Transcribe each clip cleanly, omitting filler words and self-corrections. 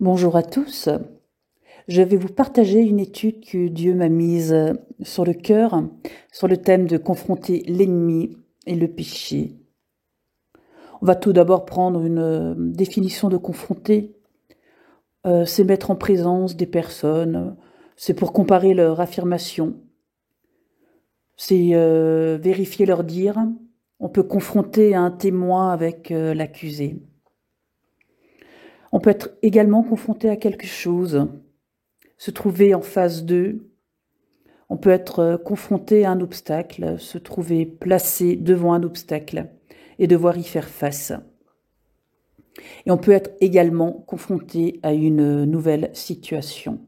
Bonjour à tous. Je vais vous partager une étude que Dieu m'a mise sur le cœur, sur le thème de confronter l'ennemi et le péché. On va tout d'abord prendre une définition de confronter. C'est mettre en présence des personnes, c'est pour comparer leur affirmation, c'est vérifier leur dire. On peut confronter un témoin avec l'accusé. On peut être également confronté à quelque chose, se trouver en face d'eux. On peut être confronté à un obstacle, se trouver placé devant un obstacle et devoir y faire face. Et on peut être également confronté à une nouvelle situation.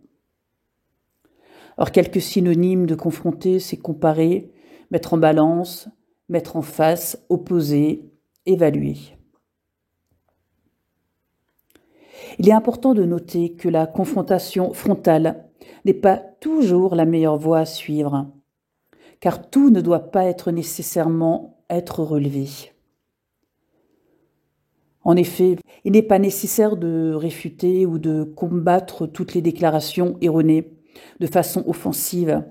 Alors, quelques synonymes de confronter, c'est comparer, mettre en balance, mettre en face, opposer, évaluer. Il est important de noter que la confrontation frontale n'est pas toujours la meilleure voie à suivre, car tout ne doit pas être nécessairement être relevé. En effet, il n'est pas nécessaire de réfuter ou de combattre toutes les déclarations erronées de façon offensive.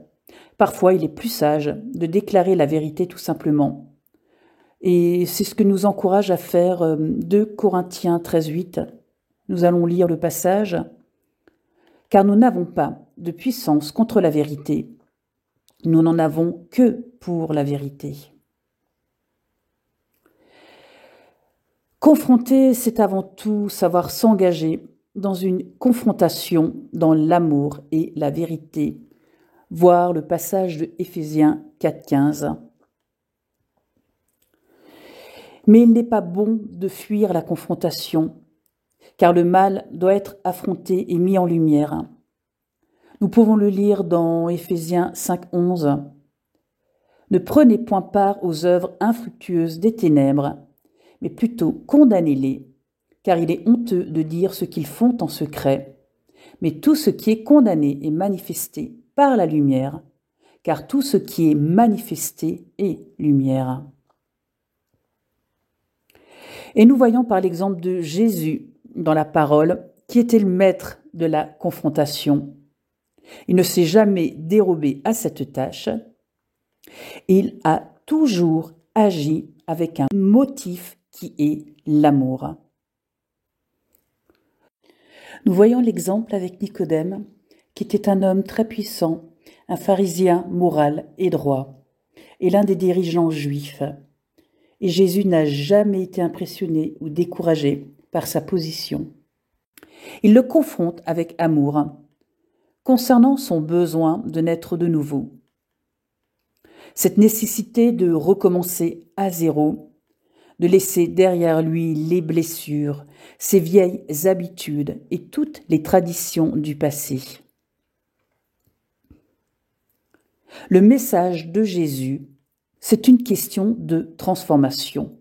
Parfois, il est plus sage de déclarer la vérité tout simplement. Et c'est ce que nous encourage à faire 2 Corinthiens 13:8. Nous allons lire le passage. « Car nous n'avons pas de puissance contre la vérité. Nous n'en avons que pour la vérité. » Confronter, c'est avant tout savoir s'engager dans une confrontation dans l'amour et la vérité. Voir le passage de Éphésiens 4:15. Mais il n'est pas bon de fuir la confrontation, car le mal doit être affronté et mis en lumière. Nous pouvons le lire dans Éphésiens 5:11. « Ne prenez point part aux œuvres infructueuses des ténèbres, mais plutôt condamnez-les, car il est honteux de dire ce qu'ils font en secret. Mais tout ce qui est condamné est manifesté par la lumière, car tout ce qui est manifesté est lumière. » Et nous voyons par l'exemple de Jésus dans la parole, qui était le maître de la confrontation. Il ne s'est jamais dérobé à cette tâche. Il a toujours agi avec un motif qui est l'amour. Nous voyons l'exemple avec Nicodème, qui était un homme très puissant, un pharisien moral et droit, et l'un des dirigeants juifs. Et Jésus n'a jamais été impressionné ou découragé par sa position. Il le confronte avec amour, concernant son besoin de naître de nouveau. Cette nécessité de recommencer à zéro, de laisser derrière lui les blessures, ses vieilles habitudes et toutes les traditions du passé. Le message de Jésus, c'est une question de transformation.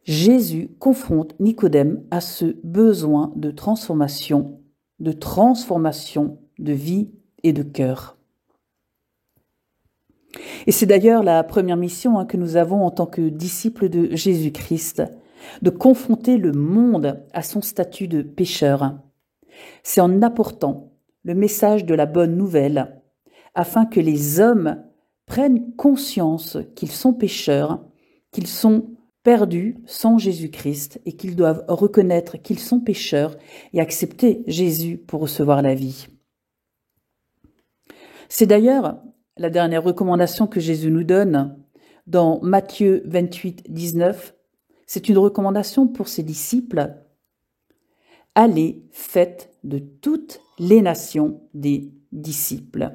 Jésus confronte Nicodème à ce besoin de transformation de vie et de cœur. Et c'est d'ailleurs la première mission que nous avons en tant que disciples de Jésus-Christ, de confronter le monde à son statut de pécheur. C'est en apportant le message de la bonne nouvelle, afin que les hommes prennent conscience qu'ils sont pécheurs, qu'ils sont perdus sans Jésus-Christ et qu'ils doivent reconnaître qu'ils sont pécheurs et accepter Jésus pour recevoir la vie. C'est d'ailleurs la dernière recommandation que Jésus nous donne dans Matthieu 28:19. C'est une recommandation pour ses disciples. « Allez, faites de toutes les nations des disciples. »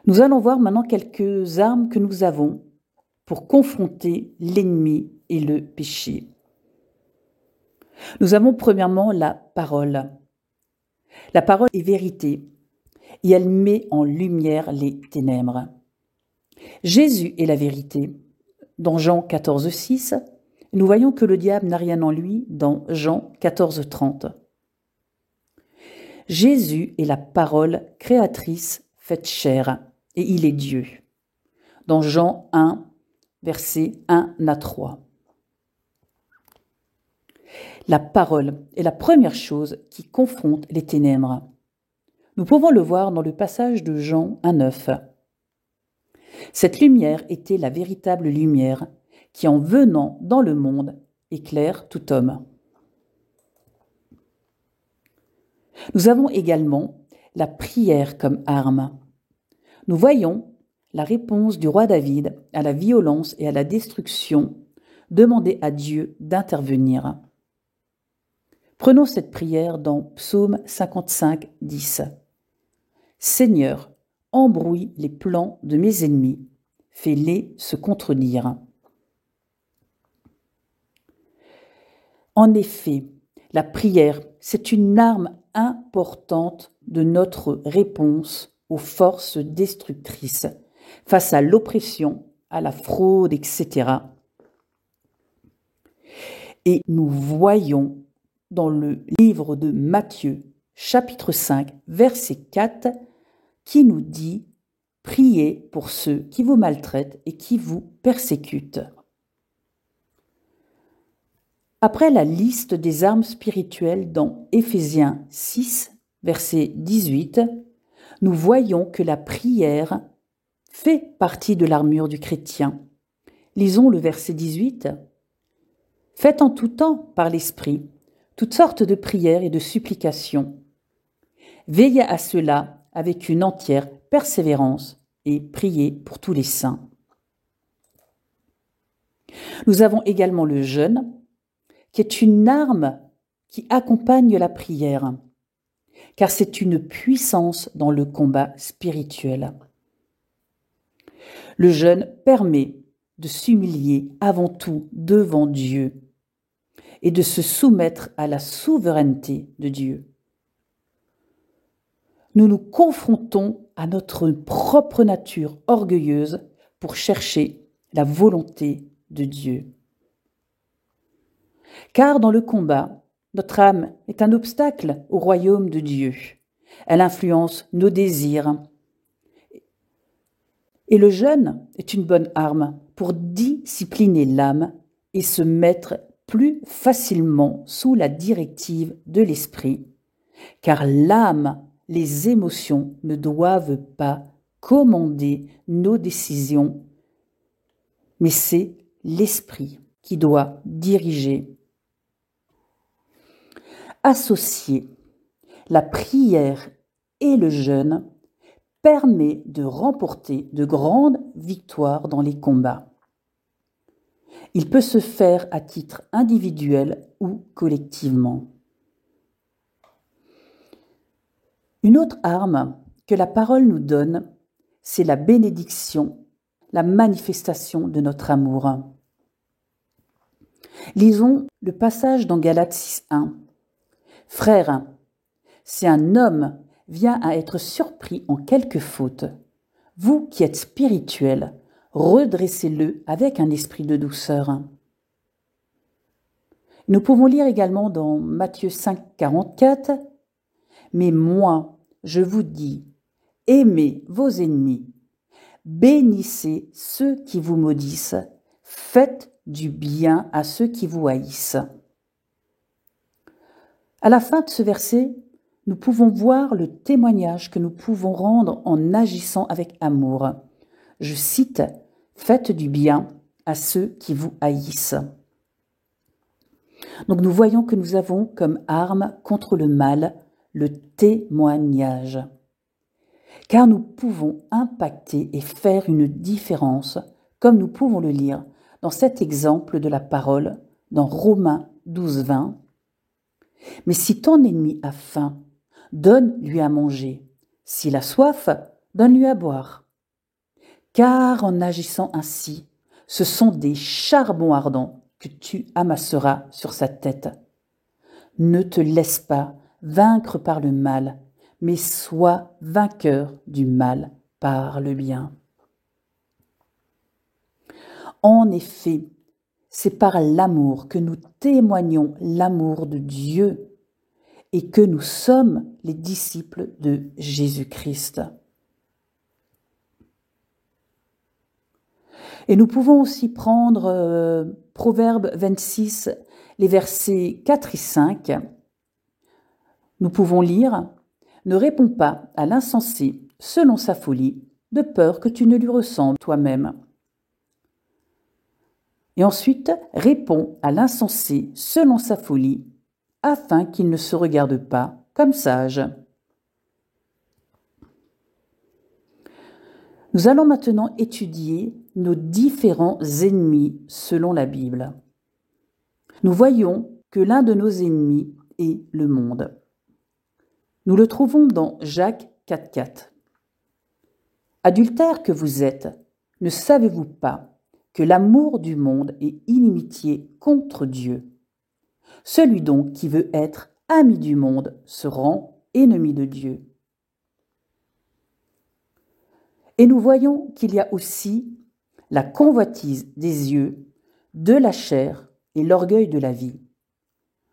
Nous allons voir maintenant quelques armes que nous avons pour confronter l'ennemi et le péché. Nous avons premièrement la parole. La parole est vérité et elle met en lumière les ténèbres. Jésus est la vérité. Dans Jean 14:6, nous voyons que le diable n'a rien en lui dans Jean 14:30. Jésus est la parole créatrice faite chair et il est Dieu. Dans Jean 1, versets 1 à 3. La parole est la première chose qui confronte les ténèbres. Nous pouvons le voir dans le passage de Jean 1,9. Cette lumière était la véritable lumière qui, en venant dans le monde, éclaire tout homme. Nous avons également la prière comme arme. Nous voyons la réponse du roi David à la violence et à la destruction, demander à Dieu d'intervenir. Prenons cette prière dans Psaume 55, 10. Seigneur, embrouille les plans de mes ennemis, fais-les se contredire. En effet, la prière, c'est une arme importante de notre réponse aux forces destructrices face à l'oppression, à la fraude, etc. Et nous voyons dans le livre de Matthieu, chapitre 5, verset 4, qui nous dit « Priez pour ceux qui vous maltraitent et qui vous persécutent ». Après la liste des armes spirituelles dans Éphésiens 6, verset 18, nous voyons que la prière fait partie de l'armure du chrétien. Lisons le verset 18. « Faites en tout temps par l'Esprit toutes sortes de prières et de supplications. Veillez à cela avec une entière persévérance et priez pour tous les saints. » Nous avons également le jeûne, qui est une arme qui accompagne la prière, car c'est une puissance dans le combat spirituel. Le jeûne permet de s'humilier avant tout devant Dieu et de se soumettre à la souveraineté de Dieu. Nous nous confrontons à notre propre nature orgueilleuse pour chercher la volonté de Dieu. Car dans le combat, notre âme est un obstacle au royaume de Dieu. Elle influence nos désirs. Et le jeûne est une bonne arme pour discipliner l'âme et se mettre plus facilement sous la directive de l'esprit. Car l'âme, les émotions ne doivent pas commander nos décisions, mais c'est l'esprit qui doit diriger. Associer la prière et le jeûne permet de remporter de grandes victoires dans les combats. Il peut se faire à titre individuel ou collectivement. Une autre arme que la parole nous donne, c'est la bénédiction, la manifestation de notre amour. Lisons le passage dans Galates 6.1. « Frères, si un homme vient à être surpris en quelque faute, vous qui êtes spirituels, redressez-le avec un esprit de douceur. » Nous pouvons lire également dans Matthieu 5, 44, « Mais moi, je vous dis, aimez vos ennemis, bénissez ceux qui vous maudissent, faites du bien à ceux qui vous haïssent. » À la fin de ce verset, nous pouvons voir le témoignage que nous pouvons rendre en agissant avec amour. Je cite, « Faites du bien à ceux qui vous haïssent. » Donc nous voyons que nous avons comme arme contre le mal le témoignage. Car nous pouvons impacter et faire une différence, comme nous pouvons le lire dans cet exemple de la parole, dans Romains 12, 20. « Mais si ton ennemi a faim, donne-lui à manger. S'il a soif, donne-lui à boire. Car en agissant ainsi, ce sont des charbons ardents que tu amasseras sur sa tête. Ne te laisse pas vaincre par le mal, mais sois vainqueur du mal par le bien. » En effet, c'est par l'amour que nous témoignons l'amour de Dieu et que nous sommes les disciples de Jésus-Christ. Et nous pouvons aussi prendre Proverbe 26, les versets 4 et 5, nous pouvons lire « Ne réponds pas à l'insensé selon sa folie, de peur que tu ne lui ressembles toi-même. » Et ensuite, réponds à l'insensé selon sa folie, afin qu'il ne se regarde pas comme sage. Nous allons maintenant étudier nos différents ennemis selon la Bible. Nous voyons que l'un de nos ennemis est le monde. Nous le trouvons dans Jacques 4,4. Adultères que vous êtes, ne savez-vous pas que l'amour du monde est inimitié contre Dieu? Celui donc qui veut être ami du monde se rend ennemi de Dieu. Et nous voyons qu'il y a aussi la convoitise des yeux, de la chair et l'orgueil de la vie.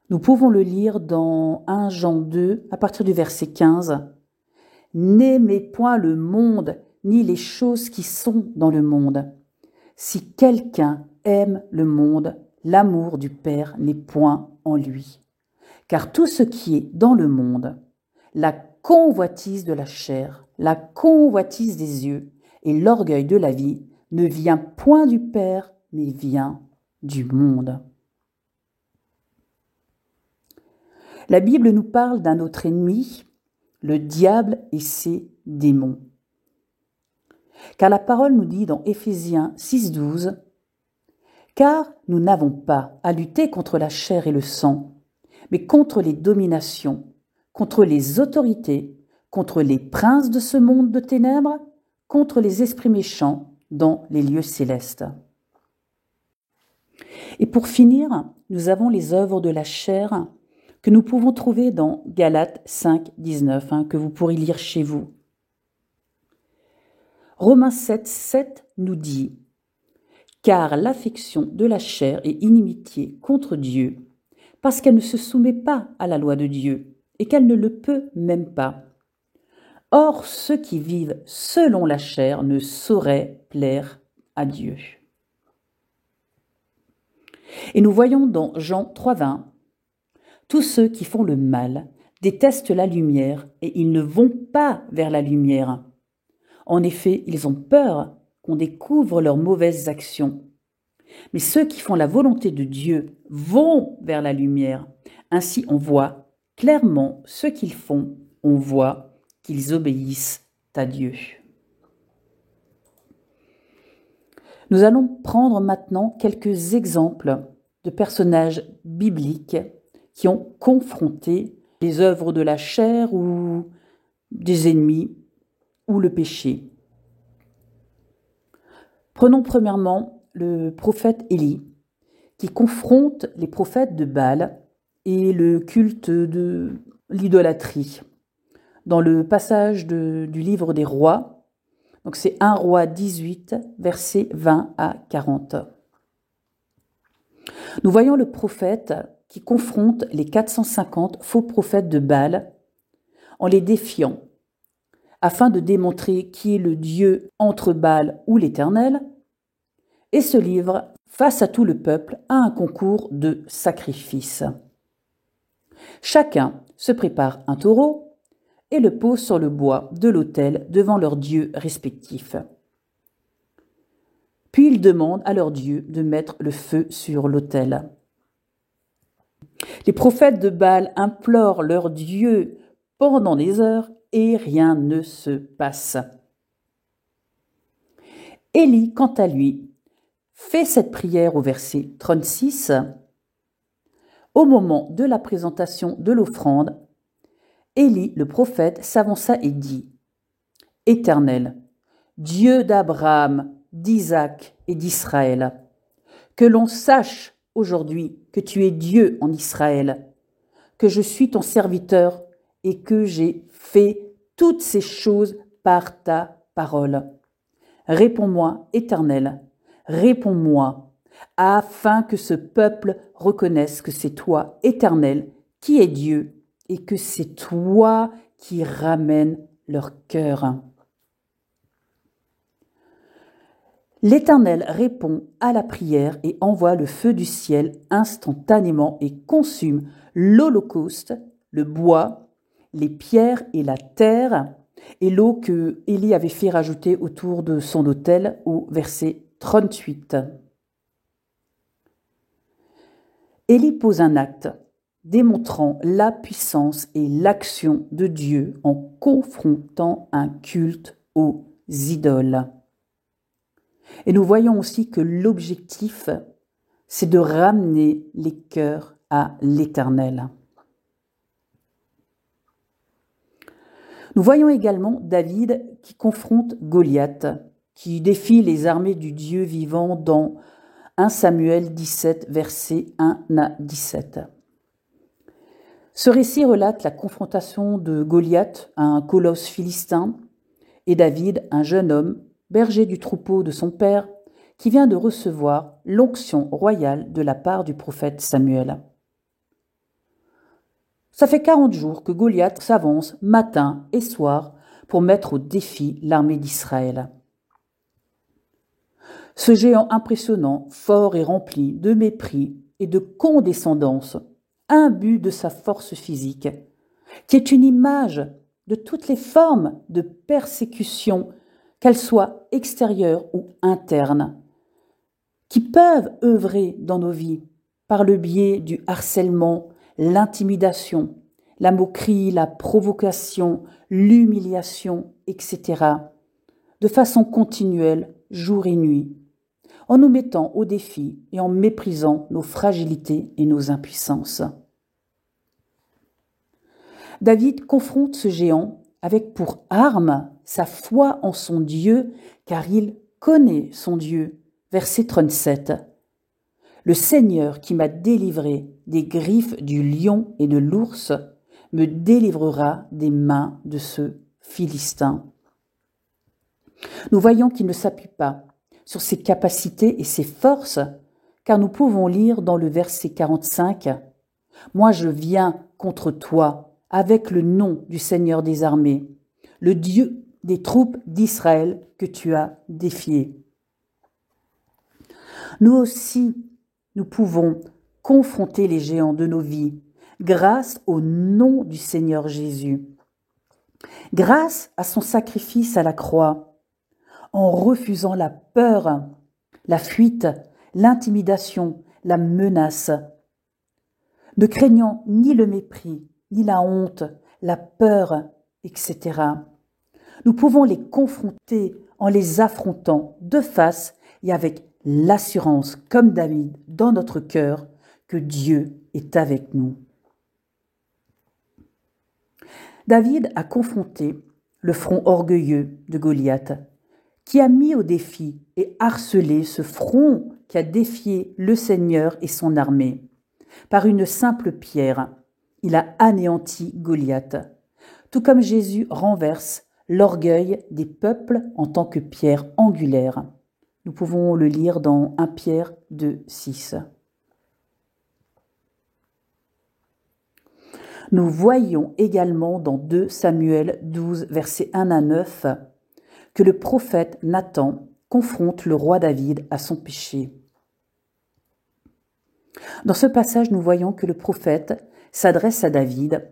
Nous pouvons le lire dans 1 Jean 2, à partir du verset 15. « N'aimez point le monde, ni les choses qui sont dans le monde. Si quelqu'un aime le monde, l'amour du Père n'est point en lui. Car tout ce qui est dans le monde, la convoitise de la chair, la convoitise des yeux et l'orgueil de la vie, ne vient point du Père, mais vient du monde. » La Bible nous parle d'un autre ennemi, le diable et ses démons. Car la parole nous dit dans Éphésiens 6,12 « Car nous n'avons pas à lutter contre la chair et le sang, mais contre les dominations, contre les autorités, contre les princes de ce monde de ténèbres, contre les esprits méchants dans les lieux célestes. » Et pour finir, nous avons les œuvres de la chair que nous pouvons trouver dans Galates 5, 19, que vous pourrez lire chez vous. Romains 7, 7 nous dit « Car l'affection de la chair est inimitié contre Dieu, parce qu'elle ne se soumet pas à la loi de Dieu, et qu'elle ne le peut même pas. Or, ceux qui vivent selon la chair ne sauraient plaire à Dieu. » Et nous voyons dans Jean 3, 20 « Tous ceux qui font le mal détestent la lumière et ils ne vont pas vers la lumière. En effet, ils ont peur qu'on découvre leurs mauvaises actions. Mais ceux qui font la volonté de Dieu vont vers la lumière. Ainsi, on voit clairement ce qu'ils font, on voit qu'ils obéissent à Dieu. » Nous allons prendre maintenant quelques exemples de personnages bibliques qui ont confronté les œuvres de la chair ou des ennemis ou le péché. Prenons premièrement le prophète Élie, qui confronte les prophètes de Baal et le culte de l'idolâtrie. Dans le passage du livre des rois, donc c'est 1 Roi 18, versets 20 à 40. Nous voyons le prophète qui confronte les 450 faux prophètes de Baal en les défiant, afin de démontrer qui est le Dieu entre Baal ou l'Éternel, et se livre face à tout le peuple à un concours de sacrifices. Chacun se prépare un taureau et le pose sur le bois de l'autel devant leurs dieux respectifs. Puis ils demandent à leur Dieu de mettre le feu sur l'autel. Les prophètes de Baal implorent leur Dieu pendant des heures et rien ne se passe. Élie, quant à lui, fait cette prière au verset 36. Au moment de la présentation de l'offrande, Élie, le prophète, s'avança et dit « Éternel, Dieu d'Abraham, d'Isaac et d'Israël, que l'on sache aujourd'hui que tu es Dieu en Israël, que je suis ton serviteur et que j'ai fait toutes ces choses par ta parole. Réponds-moi, Éternel, réponds-moi, afin que ce peuple reconnaisse que c'est toi, Éternel, qui es Dieu, et que c'est toi qui ramènes leur cœur. » L'Éternel répond à la prière et envoie le feu du ciel instantanément et consume l'holocauste, le bois, les pierres et la terre, et l'eau que Élie avait fait rajouter autour de son autel au verset 38. Élie pose un acte démontrant la puissance et l'action de Dieu en confrontant un culte aux idoles. Et nous voyons aussi que l'objectif, c'est de ramener les cœurs à l'Éternel. Nous voyons également David qui confronte Goliath, qui défie les armées du Dieu vivant dans 1 Samuel 17, versets 1 à 17. Ce récit relate la confrontation de Goliath à un colosse philistin et David, un jeune homme, berger du troupeau de son père, qui vient de recevoir l'onction royale de la part du prophète Samuel. Ça fait 40 jours que Goliath s'avance matin et soir pour mettre au défi l'armée d'Israël. Ce géant impressionnant, fort et rempli de mépris et de condescendance, imbu de sa force physique, qui est une image de toutes les formes de persécution, qu'elles soient extérieures ou internes, qui peuvent œuvrer dans nos vies par le biais du harcèlement, l'intimidation, la moquerie, la provocation, l'humiliation, etc., de façon continuelle, jour et nuit, en nous mettant au défi et en méprisant nos fragilités et nos impuissances. David confronte ce géant avec pour arme sa foi en son Dieu, car il connaît son Dieu. Verset 37. Le Seigneur qui m'a délivré des griffes du lion et de l'ours me délivrera des mains de ce Philistin. Nous voyons qu'il ne s'appuie pas sur ses capacités et ses forces, car nous pouvons lire dans le verset 45 « Moi je viens contre toi avec le nom du Seigneur des armées, le Dieu des troupes d'Israël que tu as défié. » Nous aussi, nous pouvons confronter les géants de nos vies grâce au nom du Seigneur Jésus, grâce à son sacrifice à la croix, en refusant la peur, la fuite, l'intimidation, la menace, ne craignant ni le mépris, ni la honte, la peur, etc. Nous pouvons les confronter en les affrontant de face et avec l'assurance, comme David, dans notre cœur, que Dieu est avec nous. David a confronté le front orgueilleux de Goliath, qui a mis au défi et harcelé ce front qui a défié le Seigneur et son armée. Par une simple pierre, il a anéanti Goliath, tout comme Jésus renverse l'orgueil des peuples en tant que pierre angulaire. Nous pouvons le lire dans 1 Pierre 2, 6. Nous voyons également dans 2 Samuel 12, versets 1 à 9, que le prophète Nathan confronte le roi David à son péché. Dans ce passage, nous voyons que le prophète s'adresse à David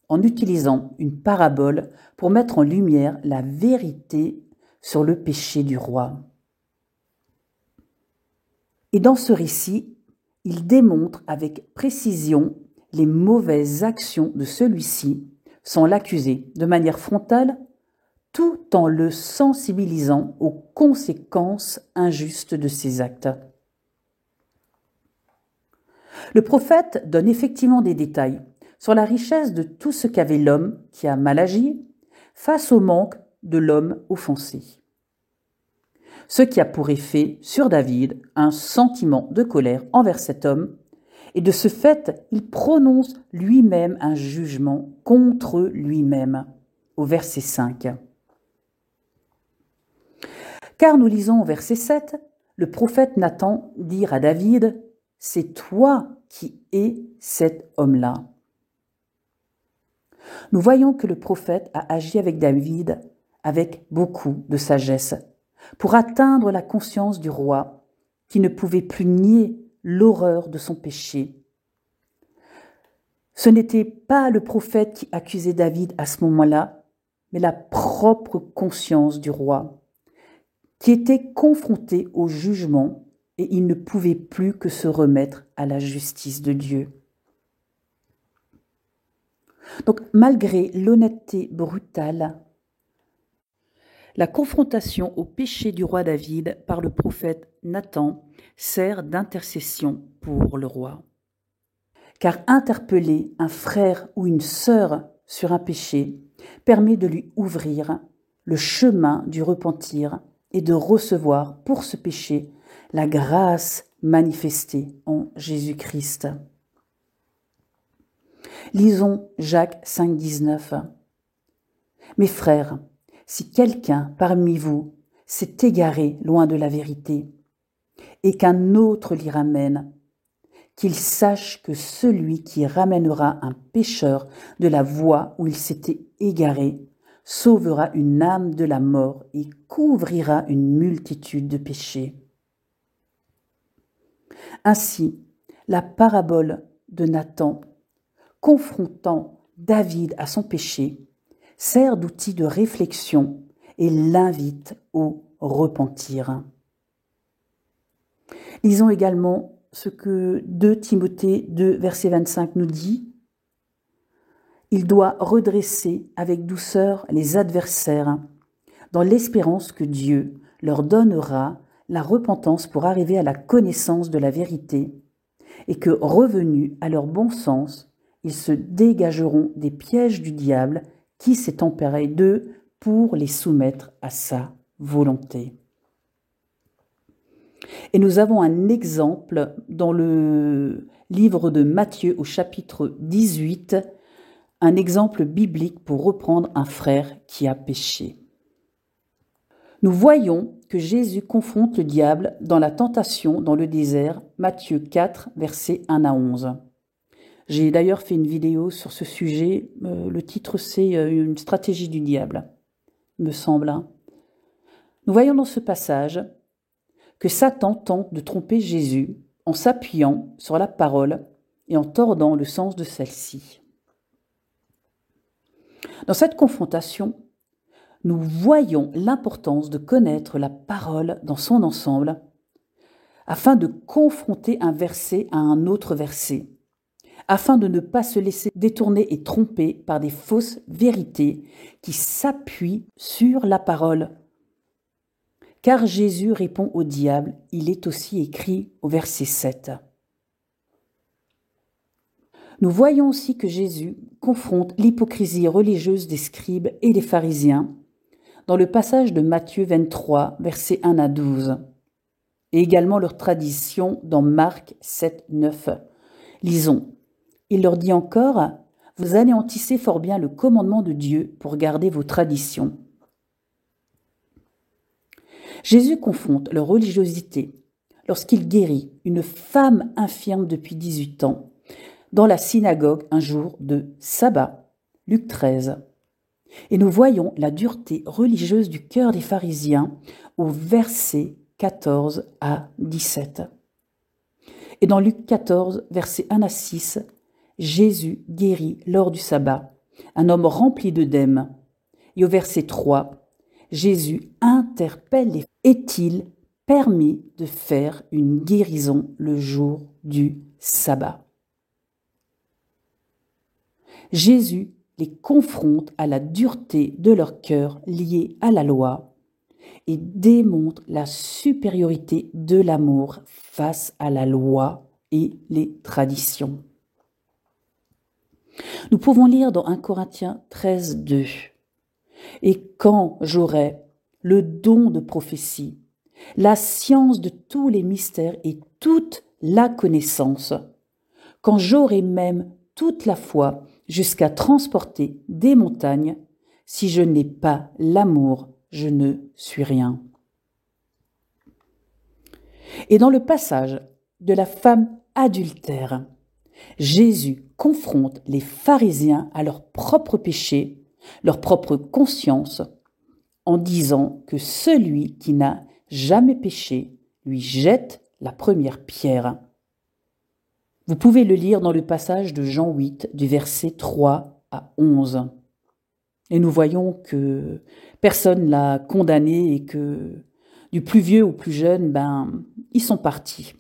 en utilisant une parabole pour mettre en lumière la vérité sur le péché du roi. Et dans ce récit, il démontre avec précision les mauvaises actions de celui-ci sans l'accuser de manière frontale, tout en le sensibilisant aux conséquences injustes de ses actes. Le prophète donne effectivement des détails sur la richesse de tout ce qu'avait l'homme qui a mal agi face au manque de l'homme offensé. Ce qui a pour effet sur David un sentiment de colère envers cet homme, et de ce fait, il prononce lui-même un jugement contre lui-même, au verset 5. Car nous lisons au verset 7, le prophète Nathan dit à David « C'est toi qui es cet homme-là ». Nous voyons que le prophète a agi avec David avec beaucoup de sagesse, pour atteindre la conscience du roi, qui ne pouvait plus nier l'horreur de son péché. Ce n'était pas le prophète qui accusait David à ce moment-là, mais la propre conscience du roi, qui était confronté au jugement et il ne pouvait plus que se remettre à la justice de Dieu. Donc, malgré l'honnêteté brutale, la confrontation au péché du roi David par le prophète Nathan sert d'intercession pour le roi. Car interpeller un frère ou une sœur sur un péché permet de lui ouvrir le chemin du repentir et de recevoir pour ce péché la grâce manifestée en Jésus-Christ. Lisons Jacques 5,19. Mes frères, si quelqu'un parmi vous s'est égaré loin de la vérité et qu'un autre l'y ramène, qu'il sache que celui qui ramènera un pécheur de la voie où il s'était égaré sauvera une âme de la mort et couvrira une multitude de péchés. Ainsi, la parabole de Nathan, confrontant David à son péché, sert d'outil de réflexion et l'invite au repentir. Lisons également ce que 2 Timothée 2, verset 25 nous dit. Il doit redresser avec douceur les adversaires, dans l'espérance que Dieu leur donnera la repentance pour arriver à la connaissance de la vérité, et que, revenus à leur bon sens, ils se dégageront des pièges du diable qui s'est emparé d'eux pour les soumettre à sa volonté. Et nous avons un exemple dans le livre de Matthieu au chapitre 18, un exemple biblique pour reprendre un frère qui a péché. Nous voyons que Jésus confronte le diable dans la tentation dans le désert, Matthieu 4, versets 1 à 11. J'ai d'ailleurs fait une vidéo sur ce sujet, le titre c'est « Une stratégie du diable », me semble. Nous voyons dans ce passage que Satan tente de tromper Jésus en s'appuyant sur la parole et en tordant le sens de celle-ci. Dans cette confrontation, nous voyons l'importance de connaître la parole dans son ensemble afin de confronter un verset à un autre verset, afin de ne pas se laisser détourner et tromper par des fausses vérités qui s'appuient sur la parole. Car Jésus répond au diable, il est aussi écrit au verset 7. Nous voyons aussi que Jésus confronte l'hypocrisie religieuse des scribes et des pharisiens dans le passage de Matthieu 23, versets 1 à 12, et également leur tradition dans Marc 7, 9. Lisons. Il leur dit encore, « Vous anéantissez fort bien le commandement de Dieu pour garder vos traditions. » Jésus confronte leur religiosité lorsqu'il guérit une femme infirme depuis 18 ans dans la synagogue un jour de sabbat, Luc 13. Et nous voyons la dureté religieuse du cœur des pharisiens au verset 14 à 17. Et dans Luc 14, versets 1 à 6, Jésus guérit lors du sabbat un homme rempli d'œdème. Et au verset 3, Jésus interpelle les est-il permis de faire une guérison le jour du sabbat? Jésus les confronte à la dureté de leur cœur liée à la loi et démontre la supériorité de l'amour face à la loi et les traditions. Nous pouvons lire dans 1 Corinthiens 13, 2. « Et quand j'aurai le don de prophétie, la science de tous les mystères et toute la connaissance, quand j'aurai même toute la foi jusqu'à transporter des montagnes, si je n'ai pas l'amour, je ne suis rien. » Et dans le passage de la femme adultère, Jésus confronte les pharisiens à leur propre péché, leur propre conscience, en disant que celui qui n'a jamais péché lui jette la première pierre. Vous pouvez le lire dans le passage de Jean 8, du verset 3 à 11. Et nous voyons que personne l'a condamné et que du plus vieux au plus jeune, ils sont partis.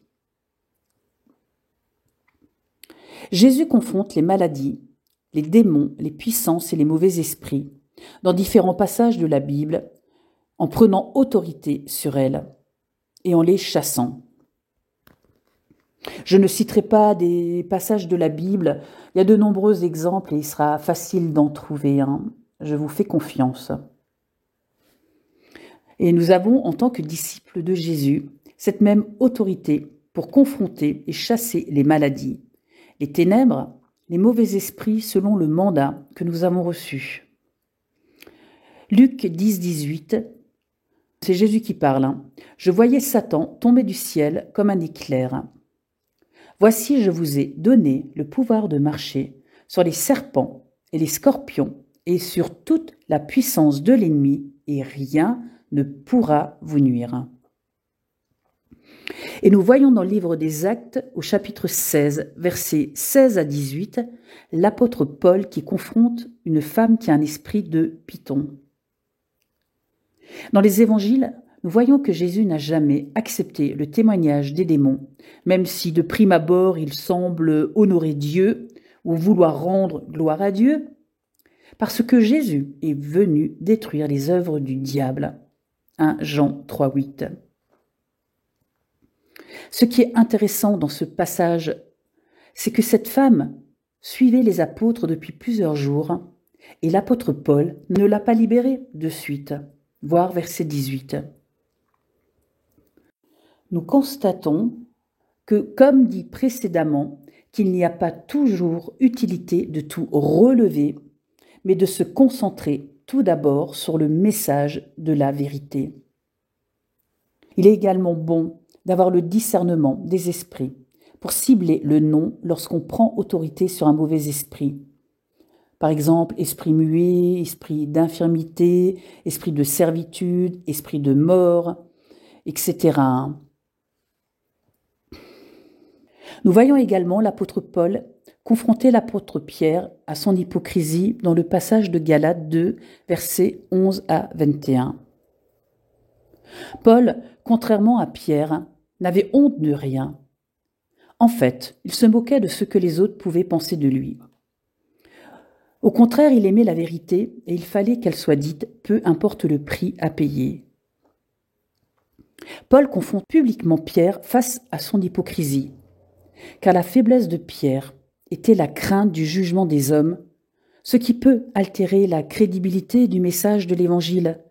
Jésus confronte les maladies, les démons, les puissances et les mauvais esprits dans différents passages de la Bible en prenant autorité sur elles et en les chassant. Je ne citerai pas des passages de la Bible, il y a de nombreux exemples et il sera facile d'en trouver un. Je vous fais confiance. Et nous avons, en tant que disciples de Jésus, cette même autorité pour confronter et chasser les maladies, les ténèbres, les mauvais esprits selon le mandat que nous avons reçu. Luc 10, 18, c'est Jésus qui parle. Je voyais Satan tomber du ciel comme un éclair. Voici, je vous ai donné le pouvoir de marcher sur les serpents et les scorpions et sur toute la puissance de l'ennemi, et rien ne pourra vous nuire. Et nous voyons dans le livre des Actes, au chapitre 16, versets 16 à 18, l'apôtre Paul qui confronte une femme qui a un esprit de python. Dans les évangiles, nous voyons que Jésus n'a jamais accepté le témoignage des démons, même si de prime abord il semble honorer Dieu ou vouloir rendre gloire à Dieu, parce que Jésus est venu détruire les œuvres du diable. 1 Jean 3, 8. Ce qui est intéressant dans ce passage, c'est que cette femme suivait les apôtres depuis plusieurs jours et l'apôtre Paul ne l'a pas libérée de suite. Voir verset 18. Nous constatons que, comme dit précédemment, qu'il n'y a pas toujours utilité de tout relever, mais de se concentrer tout d'abord sur le message de la vérité. Il est également bon d'avoir le discernement des esprits pour cibler le non lorsqu'on prend autorité sur un mauvais esprit. Par exemple, esprit muet, esprit d'infirmité, esprit de servitude, esprit de mort, etc. Nous voyons également l'apôtre Paul confronter l'apôtre Pierre à son hypocrisie dans le passage de Galates 2, versets 11 à 21. Paul, contrairement à Pierre, n'avait honte de rien. En fait, il se moquait de ce que les autres pouvaient penser de lui. Au contraire, il aimait la vérité et il fallait qu'elle soit dite, peu importe le prix à payer. Paul confond publiquement Pierre face à son hypocrisie, car la faiblesse de Pierre était la crainte du jugement des hommes, ce qui peut altérer la crédibilité du message de l'Évangile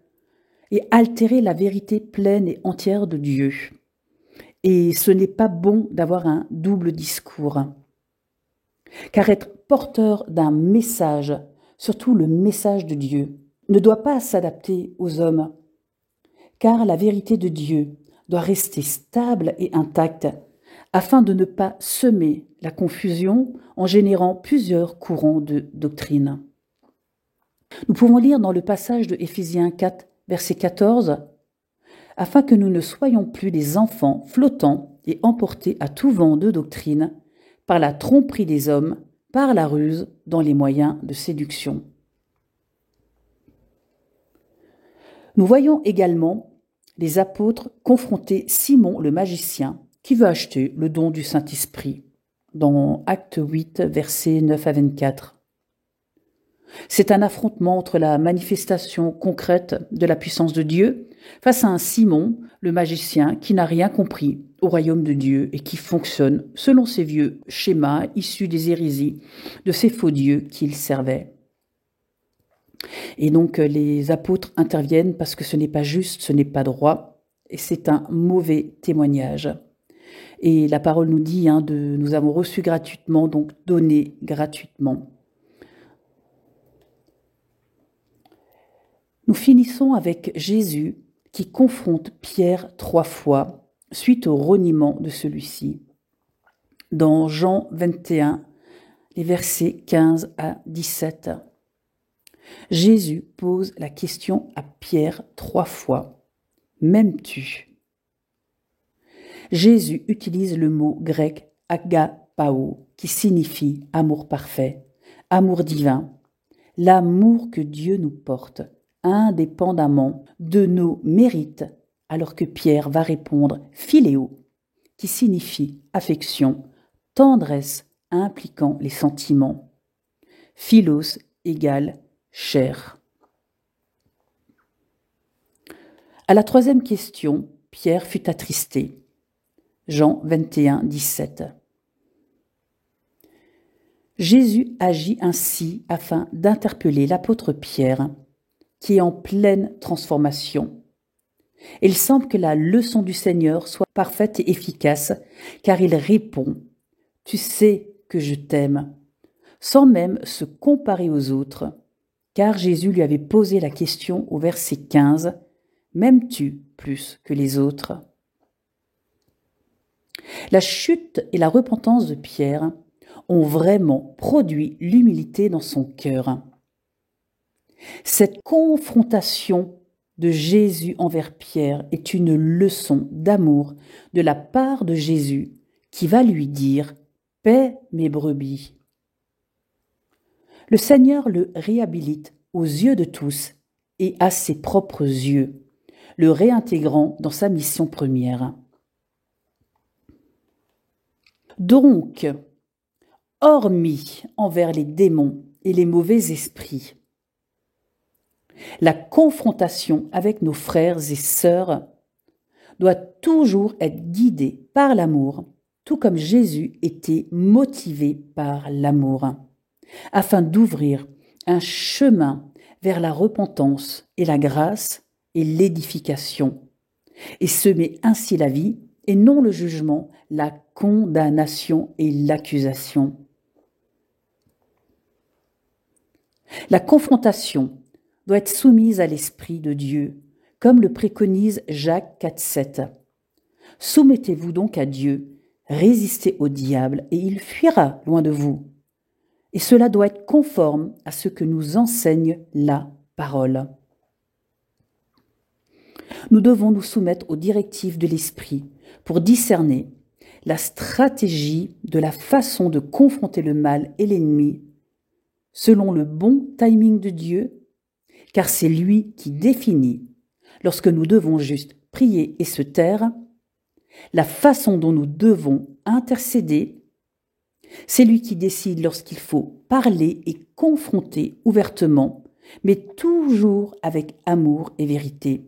et altérer la vérité pleine et entière de Dieu. Et ce n'est pas bon d'avoir un double discours. Car être porteur d'un message, surtout le message de Dieu, ne doit pas s'adapter aux hommes, car la vérité de Dieu doit rester stable et intacte, afin de ne pas semer la confusion en générant plusieurs courants de doctrine. Nous pouvons lire dans le passage de Éphésiens 4, verset 14, « Afin que nous ne soyons plus des enfants flottants et emportés à tout vent de doctrine, par la tromperie des hommes, par la ruse dans les moyens de séduction. » Nous voyons également les apôtres confronter Simon le magicien qui veut acheter le don du Saint-Esprit, dans Acte 8, versets 9 à 24. C'est un affrontement entre la manifestation concrète de la puissance de Dieu face à un Simon, le magicien, qui n'a rien compris au royaume de Dieu et qui fonctionne selon ses vieux schémas issus des hérésies de ces faux dieux qu'il servait. Et donc les apôtres interviennent parce que ce n'est pas juste, ce n'est pas droit, et c'est un mauvais témoignage. Et la parole nous dit, nous avons reçu gratuitement, donc donné gratuitement. Nous finissons avec Jésus qui confronte Pierre 3 fois suite au reniement de celui-ci. Dans Jean 21, les versets 15 à 17. Jésus pose la question à Pierre 3 fois. M'aimes-tu? Jésus utilise le mot grec agapao qui signifie amour parfait, amour divin, l'amour que Dieu nous porte, indépendamment de nos mérites, alors que Pierre va répondre philéo, qui signifie affection, tendresse impliquant les sentiments. Philos égale chair. À la troisième question, Pierre fut attristé. Jean 21, 17. Jésus agit ainsi afin d'interpeller l'apôtre Pierre, qui est en pleine transformation. Il semble que la leçon du Seigneur soit parfaite et efficace, car il répond « Tu sais que je t'aime », sans même se comparer aux autres, car Jésus lui avait posé la question au verset 15 « M'aimes-tu plus que les autres ?» La chute et la repentance de Pierre ont vraiment produit l'humilité dans son cœur. Cette confrontation de Jésus envers Pierre est une leçon d'amour de la part de Jésus qui va lui dire « Paie mes brebis ». Le Seigneur le réhabilite aux yeux de tous et à ses propres yeux, le réintégrant dans sa mission première. Donc, hormis envers les démons et les mauvais esprits, la confrontation avec nos frères et sœurs doit toujours être guidée par l'amour, tout comme Jésus était motivé par l'amour, afin d'ouvrir un chemin vers la repentance et la grâce et l'édification, et semer ainsi la vie et non le jugement, la condamnation et l'accusation. La confrontation doit être soumise à l'Esprit de Dieu, comme le préconise Jacques 4,7. Soumettez-vous donc à Dieu, résistez au diable et il fuira loin de vous. Et cela doit être conforme à ce que nous enseigne la parole. Nous devons nous soumettre aux directives de l'Esprit pour discerner la stratégie de la façon de confronter le mal et l'ennemi selon le bon timing de Dieu, car c'est lui qui définit, lorsque nous devons juste prier et se taire, la façon dont nous devons intercéder. C'est lui qui décide lorsqu'il faut parler et confronter ouvertement, mais toujours avec amour et vérité.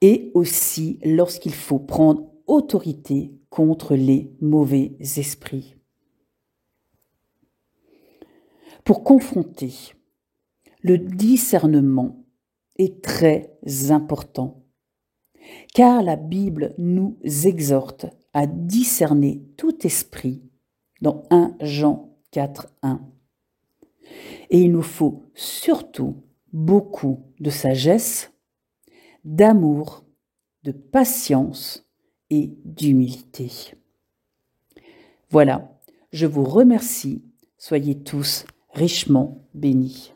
Et aussi lorsqu'il faut prendre autorité contre les mauvais esprits. Pour confronter, le discernement est très important, car la Bible nous exhorte à discerner tout esprit dans 1 Jean 4,1. Et il nous faut surtout beaucoup de sagesse, d'amour, de patience et d'humilité. Voilà, je vous remercie. Soyez tous richement bénis.